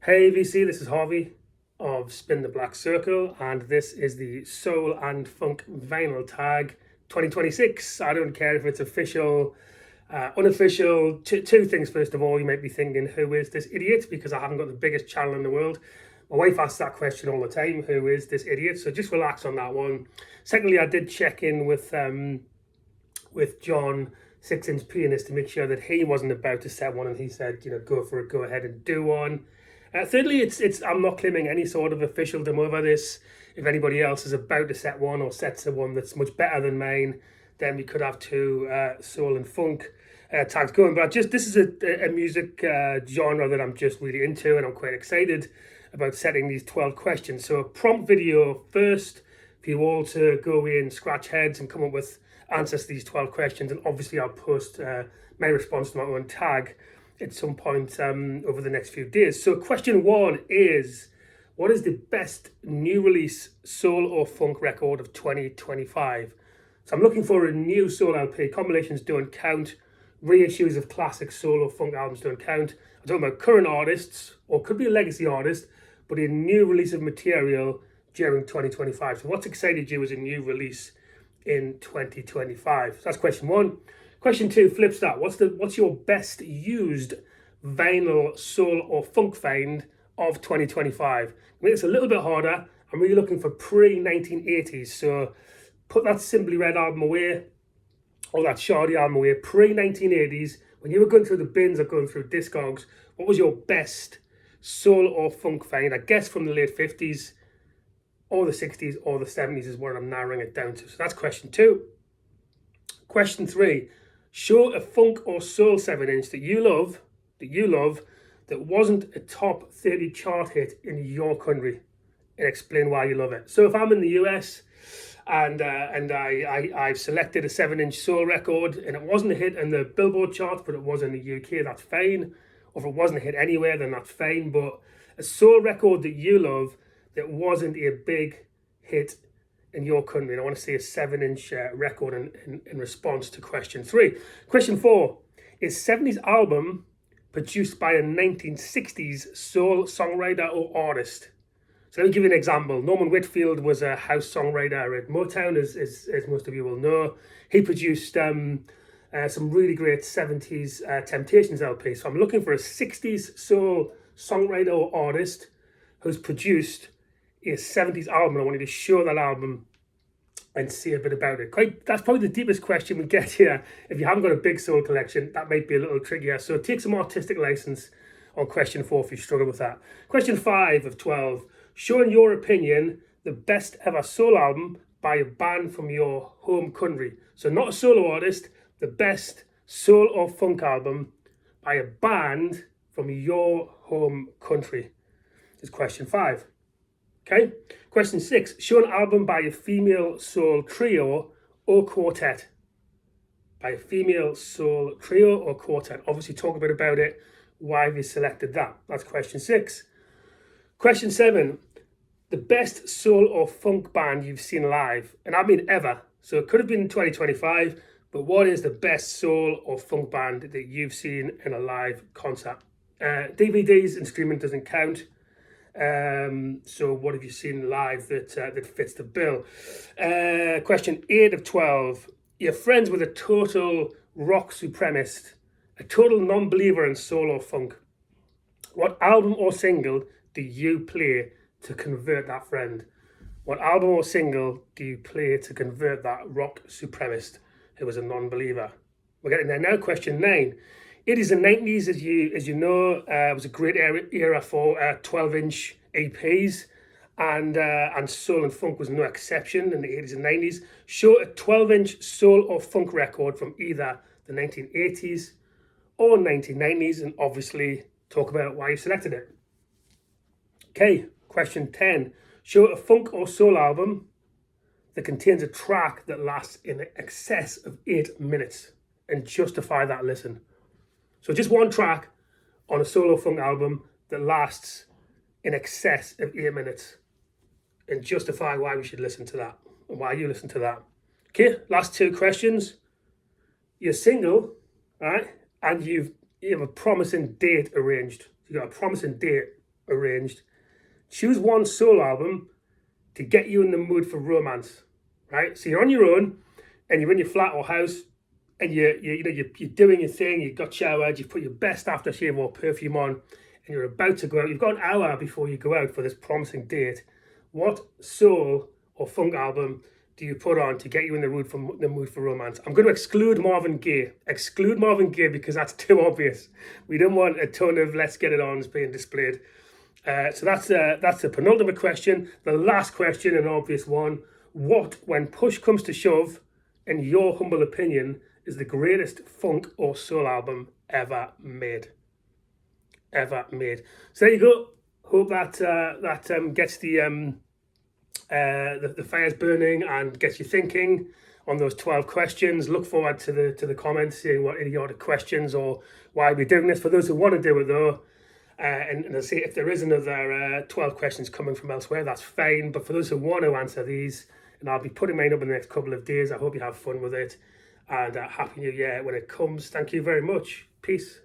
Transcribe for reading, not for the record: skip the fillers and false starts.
Hey VC, this is Harvey of Spin the Black Circle, and this is the Soul and Funk Vinyl Tag 2026. I don't care if it's official, unofficial. Two things. First of all, you might be thinking, who is this idiot? Because I haven't got the biggest channel in the world. My wife asks that question all the time, who is this idiot? So just relax on that one. Secondly, I did check in with John, 6-inch pianist, to make sure that he wasn't about to set one, and he said, go for it, go ahead and do one. Thirdly, it's I'm not claiming any sort of official demo over this. If anybody else is about to set one or sets one that's much better than mine, then we could have two soul and funk tags going. But this is a music genre that I'm just really into, and I'm quite excited about setting these 12 questions. So a prompt video first for you all to go away and scratch heads and come up with answers to these 12 questions. And obviously I'll post my response to my own tag at some point over the next few days. So question one is, what is the best new release soul or funk record of 2025? So I'm looking for a new soul LP. Compilations don't count. Reissues of classic soul or funk albums don't count. I'm talking about current artists, or could be a legacy artist, but a new release of material during 2025. So what's excited you as a new release in 2025? So that's question one. Question two flips that. What's your best used vinyl soul or funk find of 2025? I mean, it's a little bit harder. I'm really looking for pre-1980s. So put that Simply Red album away, or that Shardy album away. Pre-1980s, when you were going through the bins or going through Discogs, what was your best soul or funk find? I guess from the late 50s, or the 60s, or the 70s is what I'm narrowing it down to. So that's question two. Question three. Show a funk or soul 7-inch that you love, that wasn't a top 30 chart hit in your country, and explain why you love it. So if I'm in the US and I've selected a 7-inch soul record and it wasn't a hit in the Billboard charts, but it was in the UK, that's fine. Or if it wasn't a hit anywhere, then that's fine. But a soul record that you love that wasn't a big hit in your country, and I want to see a 7-inch record in response to question three. Question four, is 70s album produced by a 1960s soul songwriter or artist? So let me give you an example. Norman Whitfield was a house songwriter at Motown, as most of you will know. He produced some really great 70s Temptations LP. So I'm looking for a 60s soul songwriter or artist who's produced a 70s album. I wanted to show that album and see a bit about it. That's probably the deepest question we get here. If you haven't got a big soul collection, that might be a little trickier. So take some artistic license on question four if you struggle with that. Question 5 of 12. Show in your opinion the best ever soul album by a band from your home country. So not a solo artist, the best soul or funk album by a band from your home country is question 5. Okay, question 6. Show an album by a female soul trio or quartet. By a female soul trio or quartet. Obviously talk a bit about it, why have you selected that. That's question 6. Question 7. The best soul or funk band you've seen live. And I mean ever. So it could have been in 2025, but what is the best soul or funk band that you've seen in a live concert? DVDs and streaming doesn't count. So what have you seen live that fits the bill? Question 8 of 12. You're friends with a total rock supremacist, a total non-believer in soul or funk. What album or single do you play to convert that friend? What album or single do you play to convert that rock supremacist who was a non-believer? We're getting there now. Question 9. 80s and 90s, as you know, was a great era for 12-inch EPs, and soul and funk was no exception in the 80s and 90s. Show a 12-inch soul or funk record from either the 1980s or 1990s, and obviously talk about why you selected it. Okay, question 10. Show a funk or soul album that contains a track that lasts in excess of 8 minutes, and justify that listen. So just one track on a solo funk album that lasts in excess of 8 minutes, and justify why we should listen to that, and why you listen to that. Okay, last 2 questions. You're single, right? And you have a promising date arranged. You got a promising date arranged. Choose one soul album to get you in the mood for romance, right? So you're on your own and you're in your flat or house and you're doing your thing, you've got showered, you've put your best aftershave or perfume on and you're about to go out. You've got an hour before you go out for this promising date. What soul or funk album do you put on to get you in the mood for romance? I'm going to exclude Marvin Gaye. Exclude Marvin Gaye because that's too obvious. We don't want a ton of Let's Get It Ons being displayed. So that's the penultimate question. The last question, an obvious one. What, when push comes to shove, in your humble opinion, is the greatest funk or soul album ever made? Ever made. So there you go. Hope that gets the fires burning and gets you thinking on those 12 questions. Look forward to the comments, seeing what idiotic questions or why we're doing this. For those who want to do it though, and I'll see if there is another 12 questions coming from elsewhere, that's fine. But for those who want to answer these, and I'll be putting mine up in the next couple of days, I hope you have fun with it. And Happy New Year when it comes. Thank you very much. Peace.